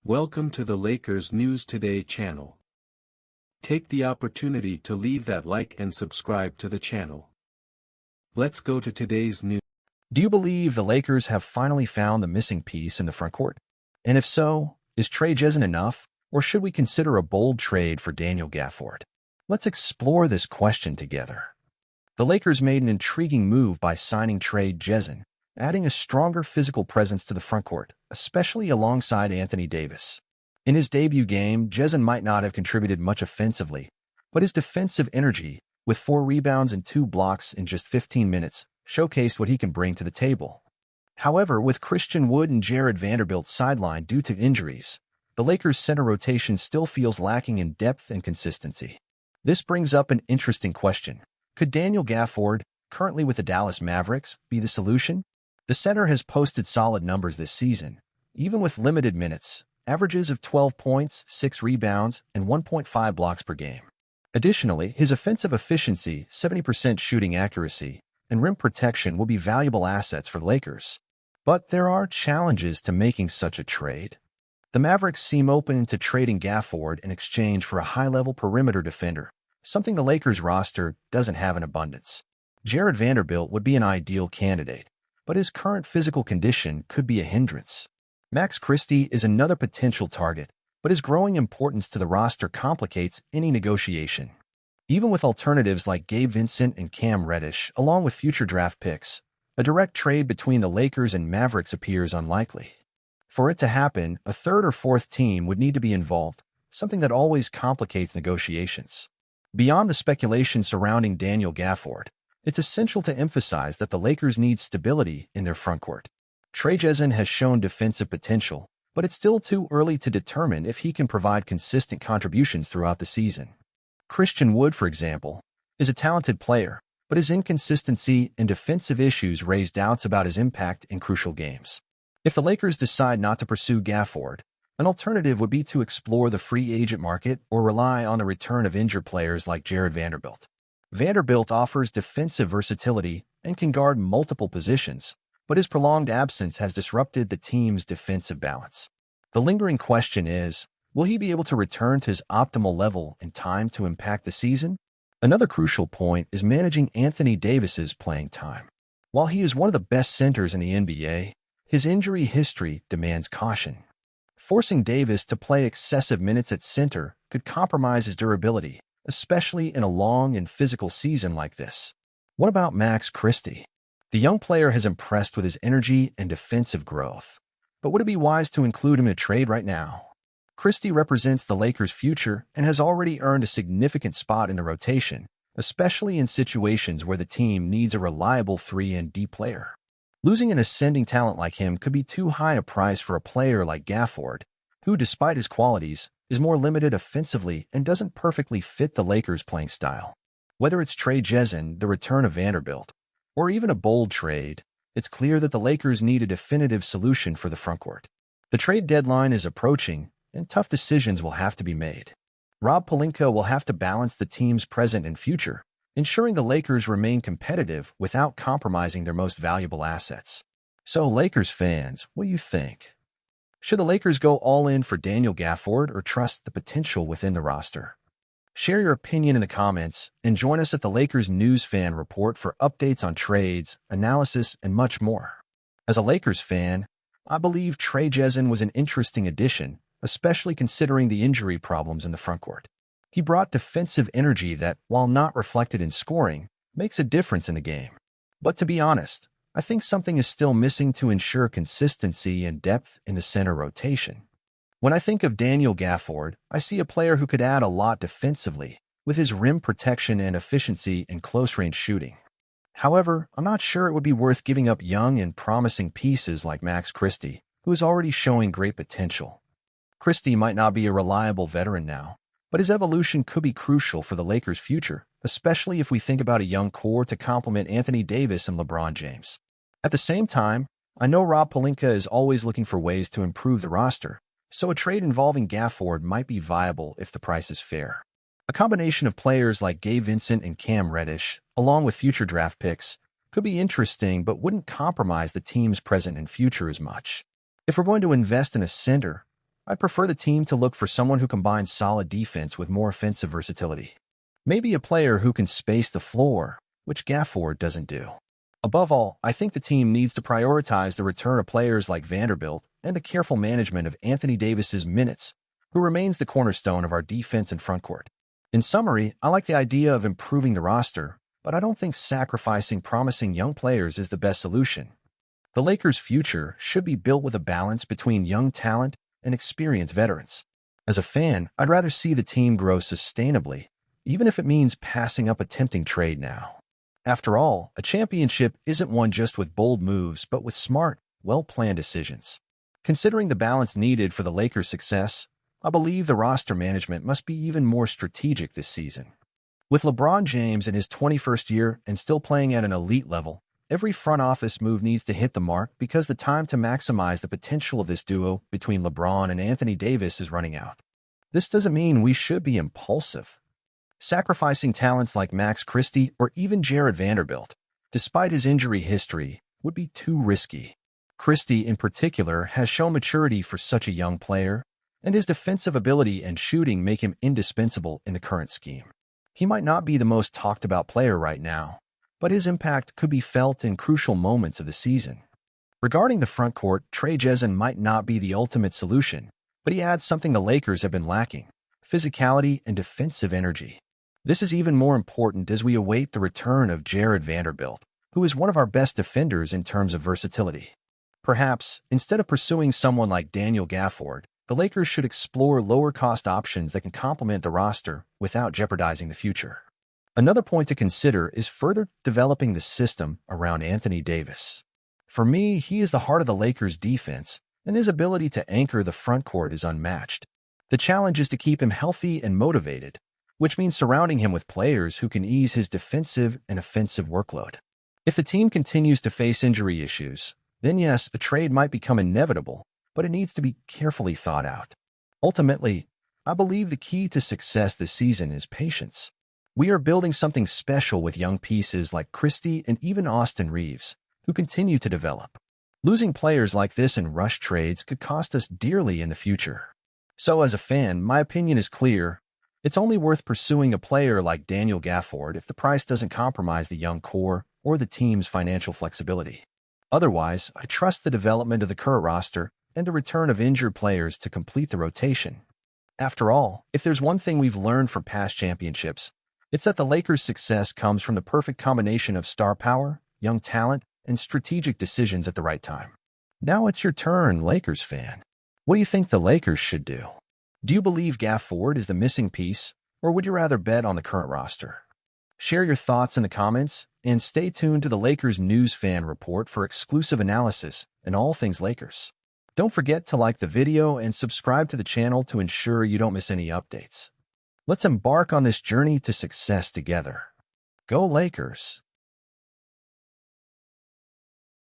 Welcome to the Lakers News Today channel. Take the opportunity to leave that like and subscribe to the channel. Let's go to today's news. Do you believe the Lakers have finally found the missing piece in the front court? And if so, is Trey Jessen enough, or should we consider a bold trade for Daniel Gafford? Let's explore this question together. The Lakers made an intriguing move by signing Trey Jessen, adding a stronger physical presence to the front court, especially alongside Anthony Davis. In his debut game, Jessen might not have contributed much offensively, but his defensive energy, with 4 rebounds and 2 blocks in just 15 minutes, showcased what he can bring to the table. However, with Christian Wood and Jared Vanderbilt sidelined due to injuries, the Lakers' center rotation still feels lacking in depth and consistency. This brings up an interesting question. Could Daniel Gafford, currently with the Dallas Mavericks, be the solution? The center has posted solid numbers this season, even with limited minutes, averages of 12 points, 6 rebounds, and 1.5 blocks per game. Additionally, his offensive efficiency, 70% shooting accuracy, and rim protection will be valuable assets for the Lakers. But there are challenges to making such a trade. The Mavericks seem open to trading Gafford in exchange for a high-level perimeter defender, something the Lakers roster doesn't have in abundance. Jared Vanderbilt would be an ideal candidate, but his current physical condition could be a hindrance. Max Christie is another potential target, but his growing importance to the roster complicates any negotiation. Even with alternatives like Gabe Vincent and Cam Reddish, along with future draft picks, a direct trade between the Lakers and Mavericks appears unlikely. For it to happen, a third or fourth team would need to be involved, something that always complicates negotiations. Beyond the speculation surrounding Daniel Gafford, it's essential to emphasize that the Lakers need stability in their frontcourt. Trey Jessen has shown defensive potential, but it's still too early to determine if he can provide consistent contributions throughout the season. Christian Wood, for example, is a talented player, but his inconsistency and defensive issues raise doubts about his impact in crucial games. If the Lakers decide not to pursue Gafford, an alternative would be to explore the free agent market or rely on the return of injured players like Jared Vanderbilt. Vanderbilt offers defensive versatility and can guard multiple positions, but his prolonged absence has disrupted the team's defensive balance. The lingering question is, will he be able to return to his optimal level in time to impact the season? Another crucial point is managing Anthony Davis's playing time. While he is one of the best centers in the NBA, his injury history demands caution. Forcing Davis to play excessive minutes at center could compromise his durability, especially in a long and physical season like this. What about Max Christie? The young player has impressed with his energy and defensive growth, but would it be wise to include him in a trade right now? Christie represents the Lakers' future and has already earned a significant spot in the rotation, especially in situations where the team needs a reliable 3-and-D player. Losing an ascending talent like him could be too high a price for a player like Gafford, who, despite his qualities, is more limited offensively and doesn't perfectly fit the Lakers' playing style. Whether it's Trey Jessen, the return of Vanderbilt, or even a bold trade, it's clear that the Lakers need a definitive solution for the frontcourt. The trade deadline is approaching, and tough decisions will have to be made. Rob Pelinka will have to balance the team's present and future, ensuring the Lakers remain competitive without compromising their most valuable assets. So, Lakers fans, what do you think? Should the Lakers go all in for Daniel Gafford or trust the potential within the roster? Share your opinion in the comments and join us at the Lakers News Fan Report for updates on trades, analysis, and much more. As a Lakers fan, I believe Trey Jessen was an interesting addition, especially considering the injury problems in the frontcourt. He brought defensive energy that, while not reflected in scoring, makes a difference in the game. But to be honest, I think something is still missing to ensure consistency and depth in the center rotation. When I think of Daniel Gafford, I see a player who could add a lot defensively, with his rim protection and efficiency in close-range shooting. However, I'm not sure it would be worth giving up young and promising pieces like Max Christie, who is already showing great potential. Christie might not be a reliable veteran now, but his evolution could be crucial for the Lakers' future, especially if we think about a young core to complement Anthony Davis and LeBron James. At the same time, I know Rob Pelinka is always looking for ways to improve the roster, so a trade involving Gafford might be viable if the price is fair. A combination of players like Gabe Vincent and Cam Reddish, along with future draft picks, could be interesting but wouldn't compromise the team's present and future as much. If we're going to invest in a center, I'd prefer the team to look for someone who combines solid defense with more offensive versatility. Maybe a player who can space the floor, which Gafford doesn't do. Above all, I think the team needs to prioritize the return of players like Vanderbilt and the careful management of Anthony Davis's minutes, who remains the cornerstone of our defense and frontcourt. In summary, I like the idea of improving the roster, but I don't think sacrificing promising young players is the best solution. The Lakers' future should be built with a balance between young talent and experienced veterans. As a fan, I'd rather see the team grow sustainably, even if it means passing up a tempting trade now. After all, a championship isn't won just with bold moves, but with smart, well-planned decisions. Considering the balance needed for the Lakers' success, I believe the roster management must be even more strategic this season. With LeBron James in his 21st year and still playing at an elite level, every front office move needs to hit the mark because the time to maximize the potential of this duo between LeBron and Anthony Davis is running out. This doesn't mean we should be impulsive. Sacrificing talents like Max Christie or even Jared Vanderbilt, despite his injury history, would be too risky. Christie, in particular, has shown maturity for such a young player, and his defensive ability and shooting make him indispensable in the current scheme. He might not be the most talked-about player right now, but his impact could be felt in crucial moments of the season. Regarding the frontcourt, Trey Jessen might not be the ultimate solution, but he adds something the Lakers have been lacking: physicality and defensive energy. This is even more important as we await the return of Jared Vanderbilt, who is one of our best defenders in terms of versatility. Perhaps, instead of pursuing someone like Daniel Gafford, the Lakers should explore lower-cost options that can complement the roster without jeopardizing the future. Another point to consider is further developing the system around Anthony Davis. For me, he is the heart of the Lakers' defense, and his ability to anchor the frontcourt is unmatched. The challenge is to keep him healthy and motivated, which means surrounding him with players who can ease his defensive and offensive workload. If the team continues to face injury issues, then yes, a trade might become inevitable, but it needs to be carefully thought out. Ultimately, I believe the key to success this season is patience. We are building something special with young pieces like Christie and even Austin Reeves, who continue to develop. Losing players like this in rush trades could cost us dearly in the future. So as a fan, my opinion is clear. It's only worth pursuing a player like Daniel Gafford if the price doesn't compromise the young core or the team's financial flexibility. Otherwise, I trust the development of the current roster and the return of injured players to complete the rotation. After all, if there's one thing we've learned from past championships, it's that the Lakers' success comes from the perfect combination of star power, young talent, and strategic decisions at the right time. Now it's your turn, Lakers fan. What do you think the Lakers should do? Do you believe Gafford is the missing piece, or would you rather bet on the current roster? Share your thoughts in the comments, and stay tuned to the Lakers News Fan Report for exclusive analysis and all things Lakers. Don't forget to like the video and subscribe to the channel to ensure you don't miss any updates. Let's embark on this journey to success together. Go Lakers!